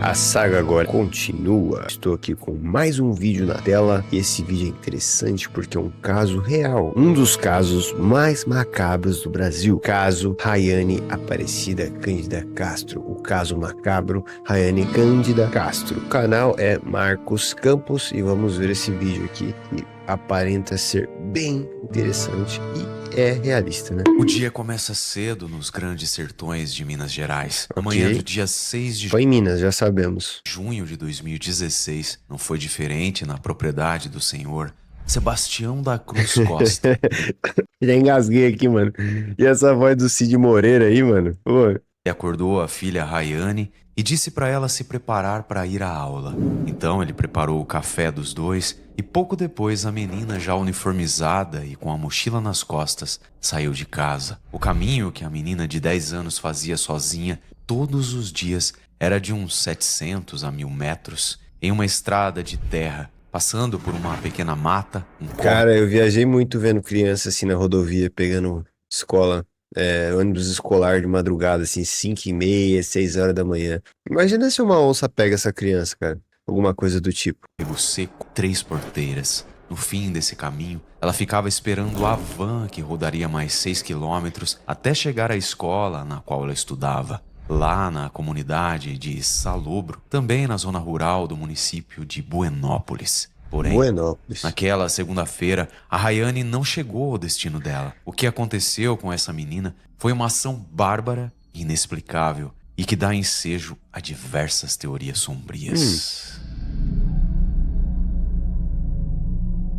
A saga agora continua. Estou aqui com mais um vídeo na tela e esse vídeo é interessante porque é um caso real. Um dos casos mais macabros do Brasil. Caso Rayane Aparecida Cândida Castro. O caso macabro Rayane Cândida Castro. O canal é Marcos Campos e vamos ver esse vídeo aqui que aparenta ser bem interessante e é realista, né? O dia começa cedo nos grandes sertões de Minas Gerais. Na Ok. manhã do dia 6 de Foi em Minas, já sabemos. junho de 2016, não foi diferente na propriedade do senhor Sebastião da Cruz Costa. Já engasguei aqui, mano. E essa voz do Cid Moreira aí, mano? Pô, Ele acordou a filha Rayane e disse para ela se preparar para ir à aula. Então ele preparou o café dos dois e pouco depois a menina, já uniformizada e com a mochila nas costas, saiu de casa. O caminho que a menina de 10 anos fazia sozinha todos os dias era de uns 700 a 1000 metros, em uma estrada de terra, passando por uma pequena mata, um cara, eu viajei muito vendo criança assim na rodovia, pegando escola, ônibus escolar de madrugada, assim, 5h30, 6 horas da manhã. Imagina se uma onça pega essa criança, cara. Alguma coisa do tipo. córrego seco, 3 porteiras. No fim desse caminho, ela ficava esperando a van que rodaria mais 6 quilômetros até chegar à escola na qual ela estudava. Lá na comunidade de Salobro, também na zona rural do município de Buenópolis. Porém, Buenópolis. naquela segunda-feira, a Rayane não chegou ao destino dela. O que aconteceu com essa menina foi uma ação bárbara e inexplicável e que dá ensejo a diversas teorias sombrias.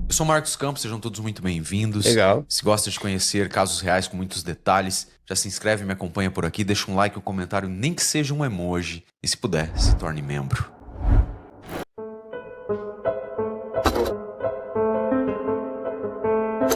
Eu sou Marcos Campos, sejam todos muito bem-vindos. Legal. Se gosta de conhecer casos reais com muitos detalhes, já se inscreve e me acompanha por aqui, deixa um like, um comentário, nem que seja um emoji. E se puder, se torne membro.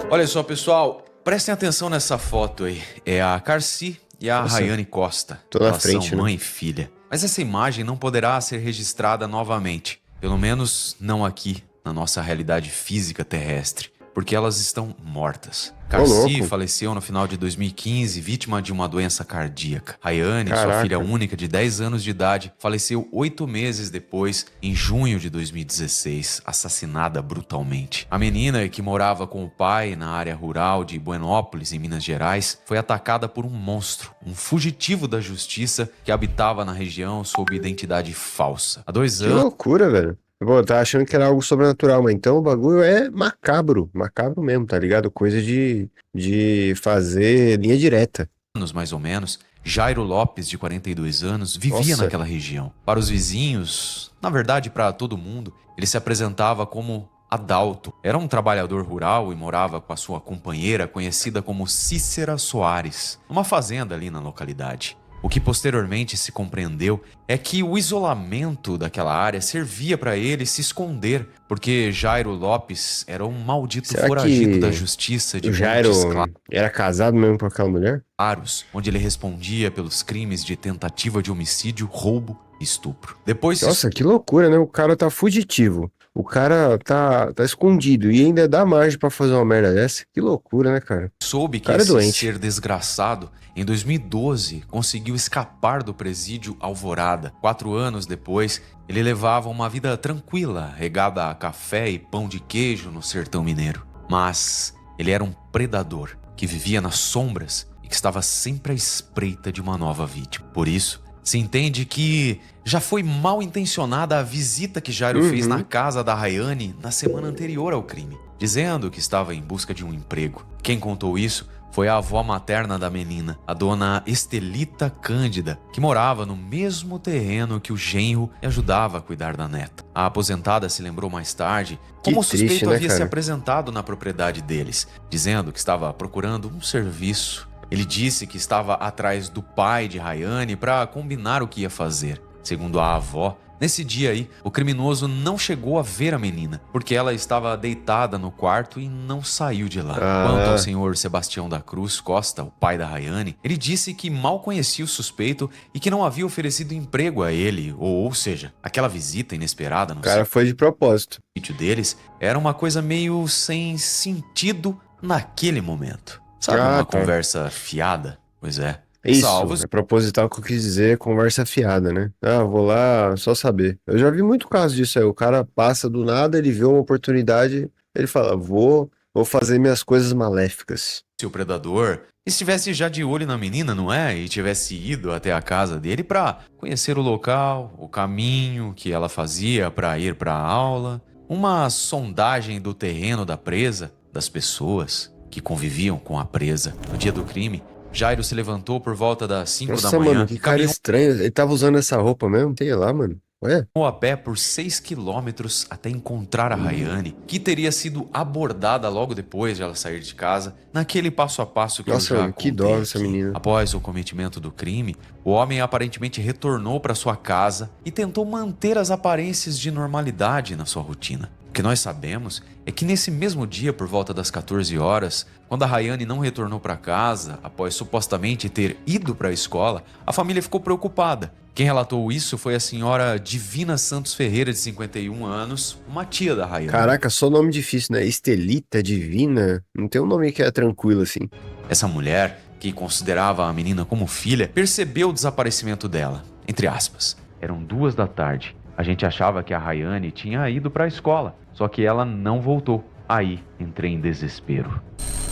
Olha só, pessoal, prestem atenção nessa foto aí. É a Carci e a Nossa, Rayane Costa. tô na Elas frente, são né? mãe e filha. Mas essa imagem não poderá ser registrada novamente. Pelo menos não aqui, na nossa realidade física terrestre. Porque elas estão mortas. Carci louco. faleceu no final de 2015, vítima de uma doença cardíaca. Rayane, sua Caraca. filha única de 10 anos de idade, faleceu 8 meses depois, em junho de 2016, assassinada brutalmente. A menina, que morava com o pai na área rural de Buenópolis, em Minas Gerais, foi atacada por um monstro, um fugitivo da justiça que habitava na região sob identidade falsa. Há 2 Que anos, loucura, velho. Pô, eu tava achando que era algo sobrenatural, mas então o bagulho é macabro. Macabro mesmo, tá ligado? Coisa de fazer linha direta. mais ou menos, Jairo Lopes, de 42 anos, vivia Nossa. naquela região. Para os vizinhos, na verdade para todo mundo, ele se apresentava como Adalto. Era um trabalhador rural e morava com a sua companheira, conhecida como Cícera Soares, numa fazenda ali na localidade. O que posteriormente se compreendeu é que o isolamento daquela área servia para ele se esconder, porque Jairo Lopes era um maldito Será foragido que da justiça de o Jairo Montes era casado mesmo com aquela mulher? Claros, onde ele respondia pelos crimes de tentativa de homicídio, roubo e estupro. Depois se Nossa, que loucura, né? O cara tá fugitivo. O cara tá escondido e ainda dá margem pra fazer uma merda dessa. Que loucura, né, cara? soube que cara é esse doente. ser desgraçado, em 2012, conseguiu escapar do presídio Alvorada. 4 anos depois, ele levava uma vida tranquila, regada a café e pão de queijo no sertão mineiro. Mas ele era um predador que vivia nas sombras e que estava sempre à espreita de uma nova vítima. Por isso, se entende que já foi mal intencionada a visita que Jairo fez na casa da Rayane na semana anterior ao crime, dizendo que estava em busca de um emprego. Quem contou isso foi a avó materna da menina, a dona Estelita Cândida, que morava no mesmo terreno que o genro e ajudava a cuidar da neta. A aposentada se lembrou mais tarde como o triste, suspeito né, havia se cara? apresentado na propriedade deles, dizendo que estava procurando um serviço. Ele disse que estava atrás do pai de Rayane para combinar o que ia fazer. Segundo a avó, nesse dia aí, o criminoso não chegou a ver a menina, porque ela estava deitada no quarto e não saiu de lá. Quanto ao senhor Sebastião da Cruz Costa, o pai da Rayane, ele disse que mal conhecia o suspeito e que não havia oferecido emprego a ele, ou seja, aquela visita inesperada no O cara foi de propósito. sítio deles era uma coisa meio sem sentido naquele momento. Sabe, Ah, uma tá. conversa fiada? Pois é. Isso, salvo é proposital que eu quis dizer, conversa fiada, né? Ah, vou lá só saber. Eu já vi muito caso disso aí. O cara passa do nada, ele vê uma oportunidade, ele fala, vou fazer minhas coisas maléficas. se o predador estivesse já de olho na menina, não é? E tivesse ido até a casa dele para conhecer o local, o caminho que ela fazia para ir para a aula, uma sondagem do terreno da presa, das pessoas que conviviam com a presa. No dia do crime, Jairo se levantou por volta das 5 da Nossa, mano, manhã que e cara caminhou estranho. Ele tava usando essa roupa mesmo? Sei lá, mano. Ué? a pé por 6 quilômetros até encontrar a Rayane, que teria sido abordada logo depois de ela sair de casa, naquele passo a passo que Nossa, eu já mano, que contei dó essa aqui. menina. Após o cometimento do crime, o homem aparentemente retornou para sua casa e tentou manter as aparências de normalidade na sua rotina. O que nós sabemos é que nesse mesmo dia, por volta das 14 horas, quando a Rayane não retornou para casa, após supostamente ter ido para a escola, a família ficou preocupada. Quem relatou isso foi a senhora Divina Santos Ferreira, de 51 anos, uma tia da Rayane. Caraca, só nome difícil, né? Estelita, Divina. Não tem um nome que é tranquilo assim. Essa mulher, que considerava a menina como filha, percebeu o desaparecimento dela. Entre aspas. Eram 2 da tarde. A gente achava que a Rayane tinha ido para a escola, só que ela não voltou. Aí entrei em desespero.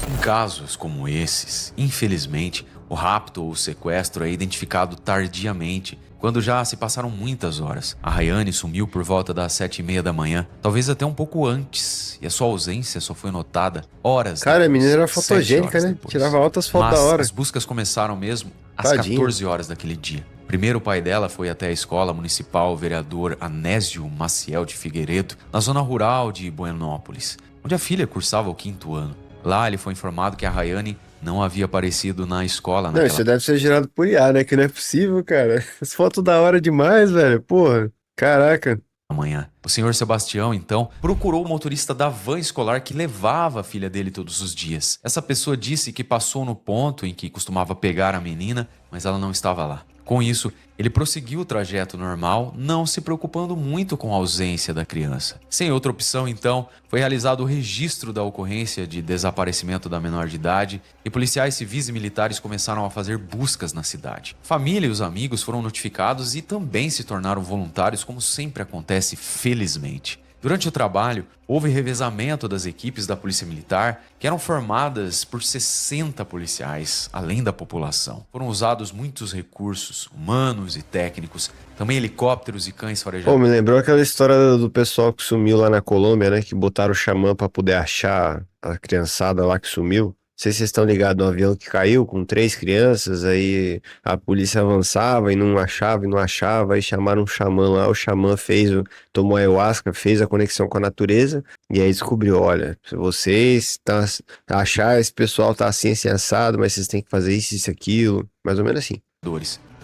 Em casos como esses, infelizmente, o rapto ou o sequestro é identificado tardiamente, quando já se passaram muitas horas. A Rayane sumiu por volta das 7h30 da manhã, talvez até um pouco antes, e a sua ausência só foi notada horas Cara, a depois, menina era 7 fotogênica, horas né? depois. Tirava altas fotos Mas da hora. as buscas começaram mesmo às Tadinha. 14 horas daquele dia. Primeiro, o pai dela foi até a escola municipal vereador Anésio Maciel de Figueiredo, na zona rural de Buenópolis, onde a filha cursava o 5º ano. Lá ele foi informado que a Rayane não havia aparecido na escola Não, naquela isso deve ser gerado por IA, né? Que não é possível, cara. As fotos da hora demais, velho. Porra. Caraca. manhã. O senhor Sebastião, então, procurou o motorista da van escolar que levava a filha dele todos os dias. Essa pessoa disse que passou no ponto em que costumava pegar a menina, mas ela não estava lá. Com isso, ele prosseguiu o trajeto normal, não se preocupando muito com a ausência da criança. Sem outra opção, então, foi realizado o registro da ocorrência de desaparecimento da menor de idade e policiais civis e militares começaram a fazer buscas na cidade. Família e os amigos foram notificados e também se tornaram voluntários, como sempre acontece, felizmente. Durante o trabalho, houve revezamento das equipes da Polícia Militar, que eram formadas por 60 policiais, além da população. Foram usados muitos recursos humanos e técnicos, também helicópteros e cães Pô, farejadores. me lembrou aquela história do pessoal que sumiu lá na Colômbia, né? Que botaram o xamã pra poder achar a criançada lá que sumiu. Não sei se vocês estão ligados no avião que caiu com 3 crianças, aí a polícia avançava e não achava, aí chamaram um xamã lá, o xamã tomou ayahuasca, fez a conexão com a natureza, e aí descobriu, olha, se vocês achar esse pessoal tá assim assado, mas vocês têm que fazer isso, aquilo, mais ou menos assim.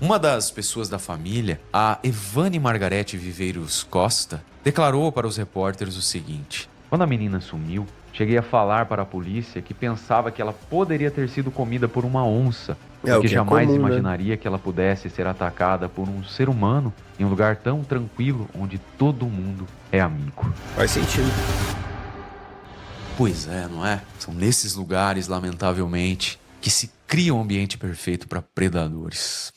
Uma das pessoas da família, a Evane Margarete Viveiros Costa, declarou para os repórteres o seguinte: quando a menina sumiu, cheguei a falar para a polícia que pensava que ela poderia ter sido comida por uma onça, o porque que é jamais comum, né? imaginaria que ela pudesse ser atacada por um ser humano em um lugar tão tranquilo onde todo mundo é amigo. Faz sentido. Pois é, não é? São nesses lugares, lamentavelmente, que se cria um ambiente perfeito para predadores.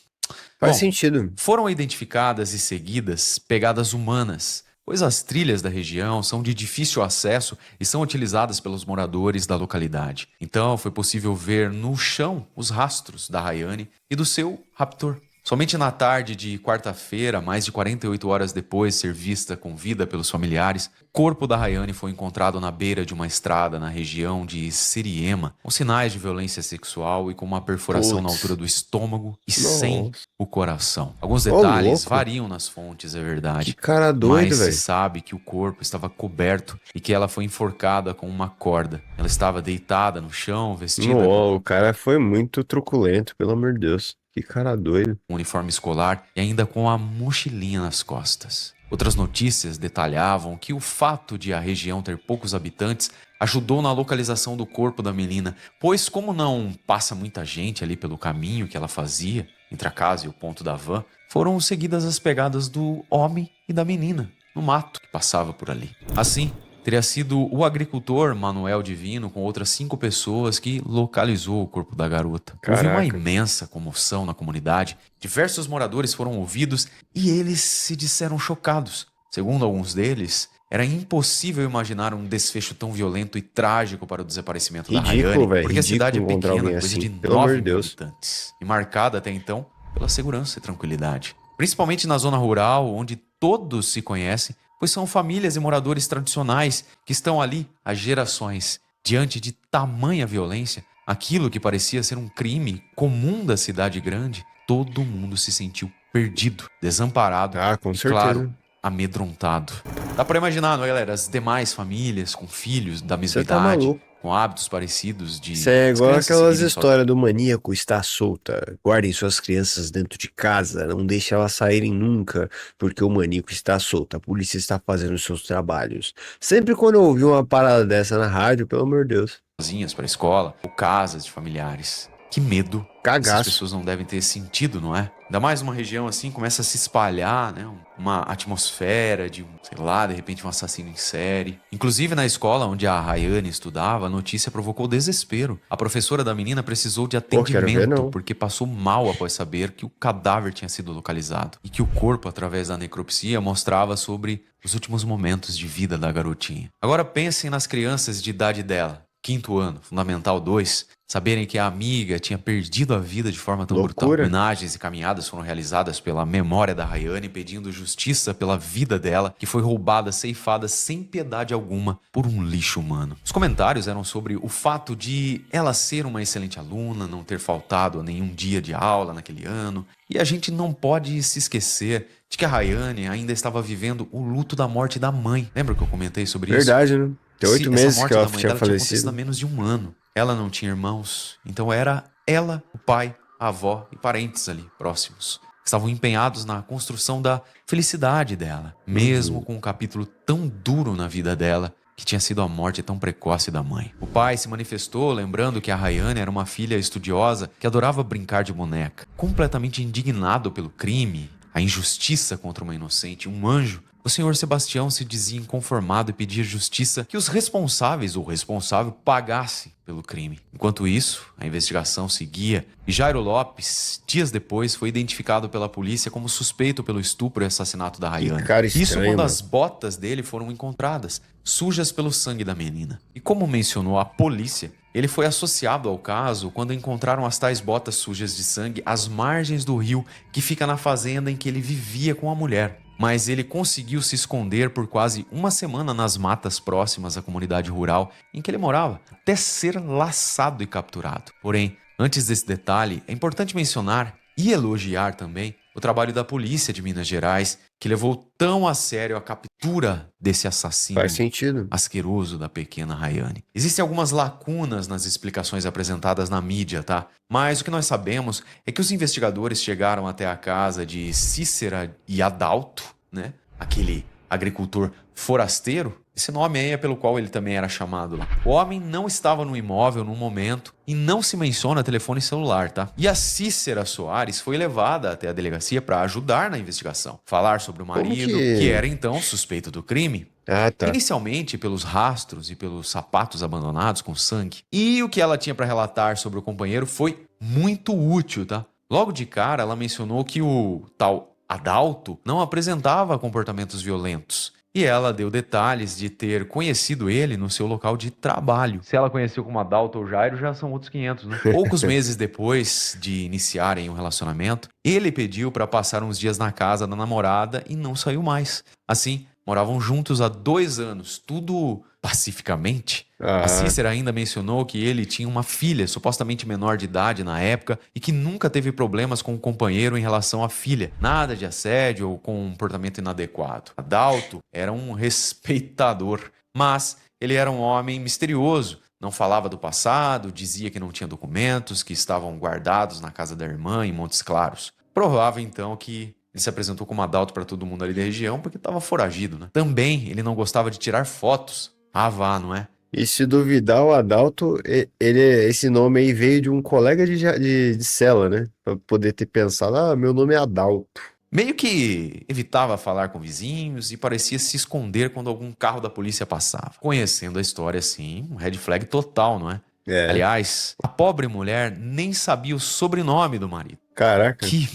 Faz Bom, sentido. foram identificadas e seguidas pegadas humanas, pois as trilhas da região são de difícil acesso e são utilizadas pelos moradores da localidade. Então foi possível ver no chão os rastros da Rayane e do seu raptor. Somente na tarde de quarta-feira, mais de 48 horas depois de ser vista com vida pelos familiares, o corpo da Rayane foi encontrado na beira de uma estrada na região de Siriema, com sinais de violência sexual e com uma perfuração na Putz. altura do estômago e Nossa. sem o coração. Alguns Ô, detalhes louco. variam nas fontes, é verdade. Que cara doido, Mas se velho. sabe que o corpo estava coberto e que ela foi enforcada com uma corda. Ela estava deitada no chão, vestida Não, o cara foi muito truculento, pelo amor de Deus. Que cara doido. com uniforme escolar e ainda com a mochilinha nas costas. Outras notícias detalhavam que o fato de a região ter poucos habitantes ajudou na localização do corpo da menina, pois como não passa muita gente ali pelo caminho que ela fazia, entre a casa e o ponto da van, foram seguidas as pegadas do homem e da menina no mato que passava por ali. Assim, teria sido o agricultor Manuel Divino com outras 5 pessoas que localizou o corpo da garota. Houve uma Caraca. imensa comoção na comunidade, diversos moradores foram ouvidos e eles se disseram chocados. Segundo alguns deles, era impossível imaginar um desfecho tão violento e trágico para o desaparecimento da Ridículo, Rayane, velho. porque a cidade é Ridículo encontrar pequena, alguém coisa assim. de Pelo amor 9 de mil Deus. habitantes, e marcada até então pela segurança e tranquilidade. Principalmente na zona rural, onde todos se conhecem, pois são famílias e moradores tradicionais que estão ali há gerações. Diante de tamanha violência, aquilo que parecia ser um crime comum da cidade grande, todo mundo se sentiu perdido, desamparado Ah, com e, claro, certeza. amedrontado. Dá pra imaginar, não é, galera? As demais famílias com filhos da mesma Você tá idade, maluco. com hábitos parecidos Isso de é as igual crianças aquelas seguirem sua vida. histórias do maníaco estar solta. Guardem suas crianças dentro de casa, não deixe elas saírem nunca, porque o maníaco está solto. A polícia está fazendo os seus trabalhos. Sempre quando eu ouvi uma parada dessa na rádio, pelo amor de Deus, Sozinhas para a escola ou casas de familiares. Que medo essas cagaço. pessoas não devem ter sentido, não é? Ainda mais uma região assim, começa a se espalhar, né? Uma atmosfera de, sei lá, de repente um assassino em série. Inclusive na escola onde a Rayane estudava, a notícia provocou desespero. A professora da menina precisou de Pô, quero ver atendimento não. porque passou mal após saber que o cadáver tinha sido localizado e que o corpo, através da necropsia, mostrava sobre os últimos momentos de vida da garotinha. Agora pensem nas crianças de idade dela. 5º ano, Fundamental 2, saberem que a amiga tinha perdido a vida de forma tão brutal. Loucura. Homenagens e caminhadas foram realizadas pela memória da Rayane, pedindo justiça pela vida dela, que foi roubada, ceifada sem piedade alguma por um lixo humano. Os comentários eram sobre o fato de ela ser uma excelente aluna, não ter faltado a nenhum dia de aula naquele ano, e a gente não pode se esquecer de que a Rayane ainda estava vivendo o luto da morte da mãe. Lembra que eu comentei sobre isso? Verdade, né? Tem 8 Essa meses morte que ela da mãe tinha dela tinha acontecido há falecido. menos de um ano. Ela não tinha irmãos, então era ela, o pai, a avó e parentes ali próximos. Estavam empenhados na construção da felicidade dela, mesmo com um capítulo tão duro na vida dela, que tinha sido a morte tão precoce da mãe. O pai se manifestou lembrando que a Rayane era uma filha estudiosa que adorava brincar de boneca. Completamente indignado pelo crime, a injustiça contra uma inocente, um anjo, o senhor Sebastião se dizia inconformado e pedia justiça que os responsáveis ou responsável pagassem pelo crime. Enquanto isso, a investigação seguia e Jairo Lopes, dias depois, foi identificado pela polícia como suspeito pelo estupro e assassinato da Rayane. cara Isso estranho, quando mano. as botas dele foram encontradas, sujas pelo sangue da menina. E como mencionou a polícia, ele foi associado ao caso quando encontraram as tais botas sujas de sangue às margens do rio que fica na fazenda em que ele vivia com a mulher. Mas ele conseguiu se esconder por quase uma semana nas matas próximas à comunidade rural em que ele morava, até ser laçado e capturado. Porém, antes desse detalhe, é importante mencionar e elogiar também o trabalho da polícia de Minas Gerais, que levou tão a sério a captura desse assassino Faz sentido. asqueroso da pequena Rayane. Existem algumas lacunas nas explicações apresentadas na mídia, tá? Mas o que nós sabemos é que os investigadores chegaram até a casa de Cícera e Adalto, né? Aquele agricultor forasteiro. Esse nome aí é pelo qual ele também era chamado lá. O homem não estava no imóvel no momento e não se menciona telefone celular, tá? E a Cícera Soares foi levada até a delegacia para ajudar na investigação. Falar sobre o marido, que era então suspeito do crime. Ah, tá. Inicialmente pelos rastros e pelos sapatos abandonados com sangue. E o que ela tinha para relatar sobre o companheiro foi muito útil, tá? Logo de cara, ela mencionou que o tal Adalto não apresentava comportamentos violentos. E ela deu detalhes de ter conhecido ele no seu local de trabalho. Se ela conheceu como Adalto ou Jairo, já são outros 500, né? Poucos meses depois de iniciarem um relacionamento, ele pediu para passar uns dias na casa da namorada e não saiu mais. Assim, moravam juntos há 2 anos, tudo pacificamente. A Cícera ainda mencionou que ele tinha uma filha, supostamente menor de idade na época, e que nunca teve problemas com o companheiro em relação à filha. Nada de assédio ou comportamento inadequado. Adalto era um respeitador, mas ele era um homem misterioso. Não falava do passado, dizia que não tinha documentos, que estavam guardados na casa da irmã em Montes Claros. Provável, então, que ele se apresentou como Adalto para todo mundo ali da região porque estava foragido, né? Também ele não gostava de tirar fotos. Ah, vá, não é? E se duvidar, o Adalto, esse nome aí veio de um colega de cela, né? Pra poder ter pensado, ah, meu nome é Adalto. Meio que evitava falar com vizinhos e parecia se esconder quando algum carro da polícia passava. Conhecendo a história assim, um red flag total, não é? É. Aliás, a pobre mulher nem sabia o sobrenome do marido. Caraca. Que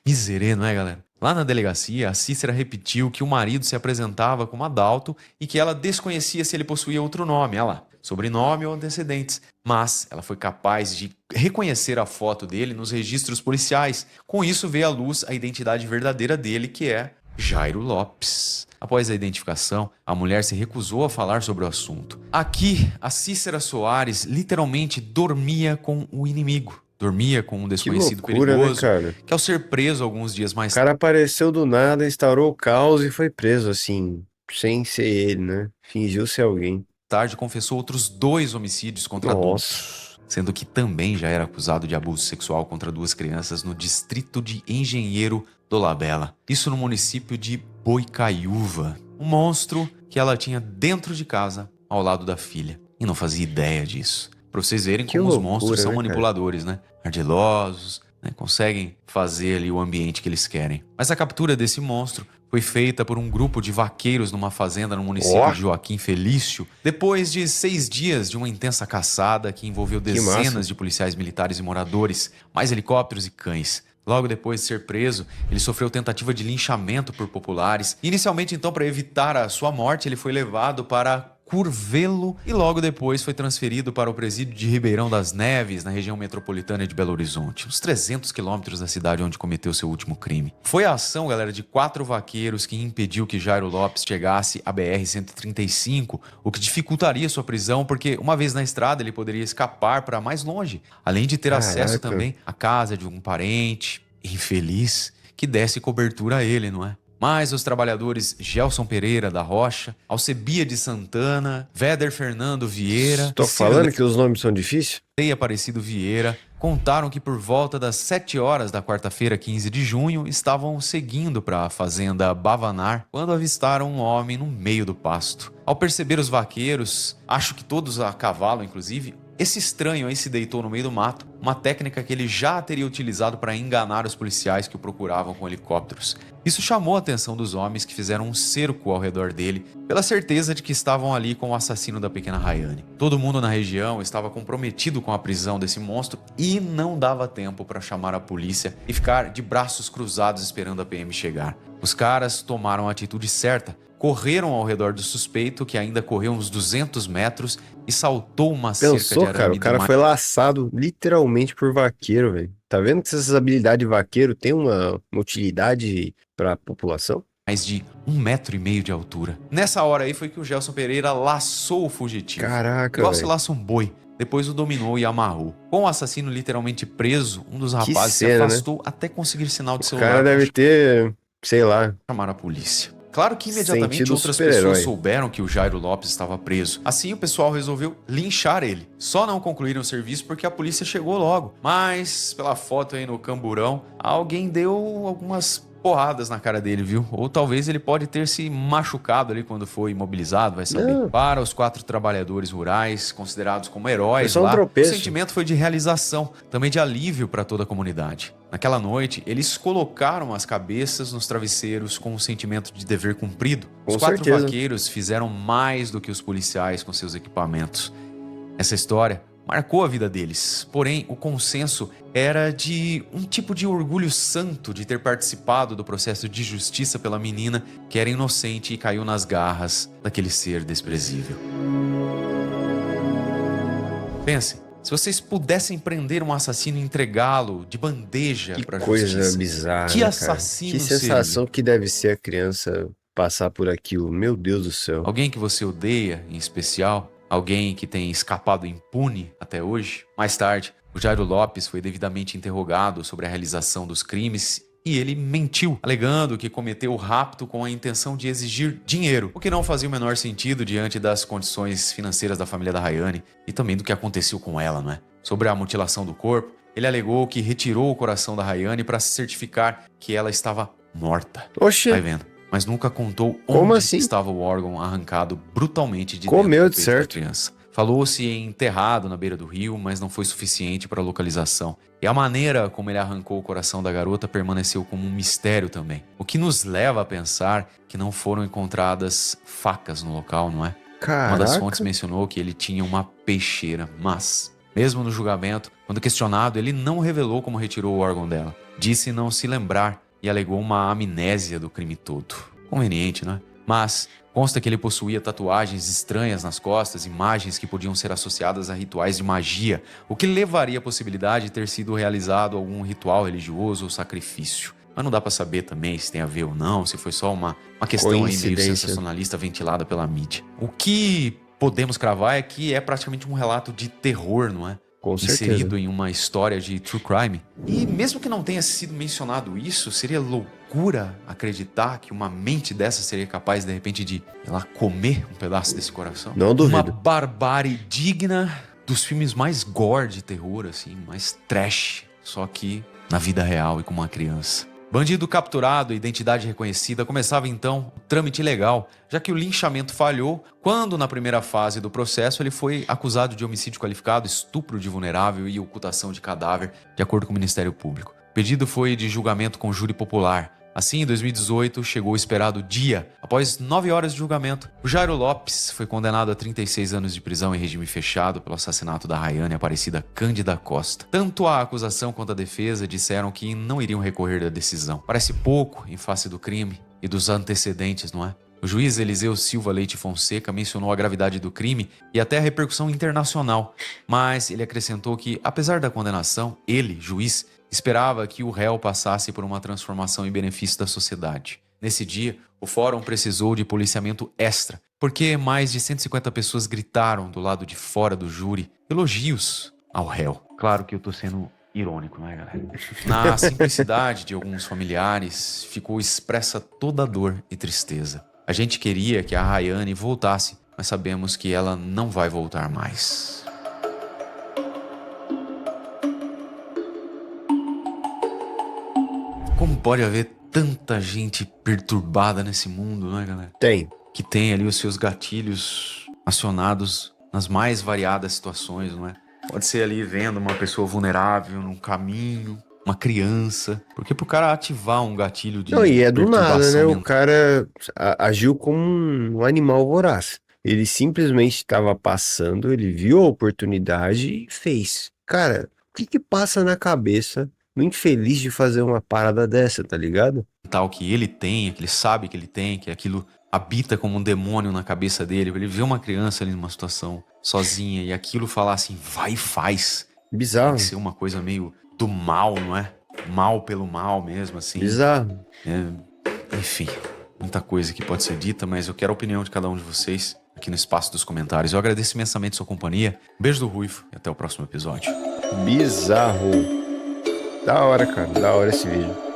miserê, não é, galera? Lá na delegacia, a Cícera repetiu que o marido se apresentava como Adalto e que ela desconhecia se ele possuía outro nome, olha lá, sobrenome ou antecedentes. Mas ela foi capaz de reconhecer a foto dele nos registros policiais. Com isso, veio à luz a identidade verdadeira dele, que é Jairo Lopes. Após a identificação, a mulher se recusou a falar sobre o assunto. Aqui, a Cícera Soares literalmente dormia com o inimigo. Dormia com um Que desconhecido loucura, né, perigoso, cara? que ao ser preso alguns dias O mais cara apareceu do nada, instaurou o caos e foi preso, assim, sem ser ele, né? Fingiu ser alguém. tarde confessou outros 2 homicídios contra Nossa. adultos, sendo que também já era acusado de abuso sexual contra 2 crianças no distrito de Engenheiro do Labela. Isso no município de Boicaiúva. Um monstro que ela tinha dentro de casa, ao lado da filha, e não fazia ideia disso. Pra vocês verem Que como os loucura, monstros são né, cara? manipuladores, né? Ardilosos, né? Conseguem fazer ali o ambiente que eles querem. Mas a captura desse monstro foi feita por um grupo de vaqueiros numa fazenda no município Ó. de Joaquim Felício, depois de 6 dias de uma intensa caçada que envolveu Que massa. dezenas de policiais militares e moradores, mais helicópteros e cães. Logo depois de ser preso, ele sofreu tentativa de linchamento por populares. Inicialmente, então, para evitar a sua morte, ele foi levado para Curvelo e logo depois foi transferido para o presídio de Ribeirão das Neves, na região metropolitana de Belo Horizonte, uns 300 quilômetros da cidade onde cometeu seu último crime. Foi a ação, galera, de 4 vaqueiros que impediu que Jairo Lopes chegasse à BR-135, o que dificultaria sua prisão, porque uma vez na estrada ele poderia escapar para mais longe, além de ter acesso Caraca. também à casa de um parente infeliz que desse cobertura a ele, não é? Mas os trabalhadores Gelson Pereira da Rocha, Alcebiades Santana, Véder Fernando Vieira Tô e falando que os nomes são difíceis? Cirlei Aparecido Vieira contaram que por volta das 7 horas da quarta-feira, 15 de junho, estavam seguindo para a fazenda Bavanar quando avistaram um homem no meio do pasto. Ao perceber os vaqueiros, acho que todos a cavalo inclusive, esse estranho aí se deitou no meio do mato, uma técnica que ele já teria utilizado para enganar os policiais que o procuravam com helicópteros. Isso chamou a atenção dos homens que fizeram um cerco ao redor dele, pela certeza de que estavam ali com o assassino da pequena Rayane. Todo mundo na região estava comprometido com a prisão desse monstro e não dava tempo para chamar a polícia e ficar de braços cruzados esperando a PM chegar. Os caras tomaram a atitude certa, correram ao redor do suspeito, que ainda correu uns 200 metros e saltou uma cerca Pensou, de cara? arame O cara do foi laçado literalmente por vaqueiro, velho. Tá vendo que essas habilidades de vaqueiro têm uma utilidade pra população? mais de 1,5 metro de altura. Nessa hora aí foi que o Gelson Pereira laçou o fugitivo. Caraca, Igual se velho. laça um boi. Depois o dominou e amarrou. Com o assassino literalmente preso, um dos rapazes se cena, né? afastou até conseguir sinal de O celular cara para deve ter, sei lá, chamar a polícia. Claro que imediatamente sentido outras super-herói. pessoas souberam que o Jairo Lopes estava preso. Assim, o pessoal resolveu linchar ele. Só não concluíram o serviço porque a polícia chegou logo. Mas, pela foto aí no camburão, alguém deu algumas porradas na cara dele, viu? Ou talvez ele pode ter se machucado ali quando foi imobilizado, vai saber. Não. Para os 4 trabalhadores rurais, considerados como heróis Foi só um lá, o tropeço. sentimento foi de realização, também de alívio para toda a comunidade. Naquela noite, eles colocaram as cabeças nos travesseiros com um sentimento de dever cumprido. Os Com 4 certeza. vaqueiros fizeram mais do que os policiais com seus equipamentos. Essa história marcou a vida deles, porém o consenso era de um tipo de orgulho santo de ter participado do processo de justiça pela menina que era inocente e caiu nas garras daquele ser desprezível. Pensem, se vocês pudessem prender um assassino e entregá-lo de bandeja Que para a coisa justiça, bizarra, que né, cara? assassino Que sensação que deve ser a criança passar por aquilo. Meu Deus do céu. Alguém que você odeia, em especial? Alguém que tem escapado impune até hoje? Mais tarde, o Jairo Lopes foi devidamente interrogado sobre a realização dos crimes e ele mentiu, alegando que cometeu o rapto com a intenção de exigir dinheiro, o que não fazia o menor sentido diante das condições financeiras da família da Rayane e também do que aconteceu com ela, não é? Sobre a mutilação do corpo, ele alegou que retirou o coração da Rayane para se certificar que ela estava morta. Oxi, Vai vendo. Mas nunca contou Como onde assim? estava o órgão arrancado brutalmente de Comeu dentro do de peito da certo. criança. Falou-se em enterrado na beira do rio, mas não foi suficiente para a localização. E a maneira como ele arrancou o coração da garota permaneceu como um mistério também. O que nos leva a pensar que não foram encontradas facas no local, não é? Uma das fontes Caraca. mencionou que ele tinha uma peixeira, mas, mesmo no julgamento, quando questionado, ele não revelou como retirou o órgão dela. Disse não se lembrar e alegou uma amnésia do crime todo. Conveniente, não é? Mas consta que ele possuía tatuagens estranhas nas costas, imagens que podiam ser associadas a rituais de magia, o que levaria à possibilidade de ter sido realizado algum ritual religioso ou sacrifício. Mas não dá pra saber também se tem a ver ou não, se foi só uma questão aí meio Coincidência. sensacionalista ventilada pela mídia. O que podemos cravar é que é praticamente um relato de terror, não é? Com certeza. Inserido em uma história de true crime. E mesmo que não tenha sido mencionado isso, seria loucura acreditar que uma mente dessa seria capaz, de repente, de, sei lá, comer um pedaço desse coração. Não Uma duvido. barbárie digna dos filmes mais gore de terror, assim, mais trash, só que na vida real e com uma criança. Bandido capturado e identidade reconhecida, começava então o trâmite legal, já que o linchamento falhou quando, na primeira fase do processo, ele foi acusado de homicídio qualificado, estupro de vulnerável e ocultação de cadáver, de acordo com o Ministério Público. O pedido foi de julgamento com júri popular. Assim, em 2018, chegou o esperado dia. Após 9 horas de julgamento, o Jairo Lopes foi condenado a 36 anos de prisão em regime fechado pelo assassinato da Rayane Aparecida Cândida Costa. Tanto a acusação quanto a defesa disseram que não iriam recorrer da decisão. Parece pouco em face do crime e dos antecedentes, não é? O juiz Eliseu Silva Leite Fonseca mencionou a gravidade do crime e até a repercussão internacional, mas ele acrescentou que, apesar da condenação, ele, juiz, esperava que o réu passasse por uma transformação em benefício da sociedade. Nesse dia, o fórum precisou de policiamento extra, porque mais de 150 pessoas gritaram do lado de fora do júri elogios ao réu. Claro que eu tô sendo irônico, não é, galera? Na simplicidade de alguns familiares, ficou expressa toda a dor e tristeza. A gente queria que a Rayane voltasse, mas sabemos que ela não vai voltar mais. Como pode haver tanta gente perturbada nesse mundo, não é, galera? Tem. Que tem ali os seus gatilhos acionados nas mais variadas situações, não é? Pode ser ali vendo uma pessoa vulnerável num caminho, uma criança. Porque pro cara ativar um gatilho de Não, e é do nada, perturbação né? O mental, cara agiu como um animal voraz. Ele simplesmente estava passando, ele viu a oportunidade e fez. Cara, o que que passa na cabeça do infeliz de fazer uma parada dessa, tá ligado? que ele tem, que ele sabe que ele tem, que aquilo habita como um demônio na cabeça dele. Ele vê uma criança ali numa situação sozinha e aquilo falar assim, vai e faz. Tem Bizarro, que ser uma coisa meio do mal, não é? Mal pelo mal mesmo, assim. bizarro. Enfim, muita coisa que pode ser dita, mas eu quero a opinião de cada um de vocês aqui no espaço dos comentários. Eu agradeço imensamente sua companhia. Beijo do Ruivo e até o próximo episódio. Bizarro. Da hora, cara. Da hora esse vídeo.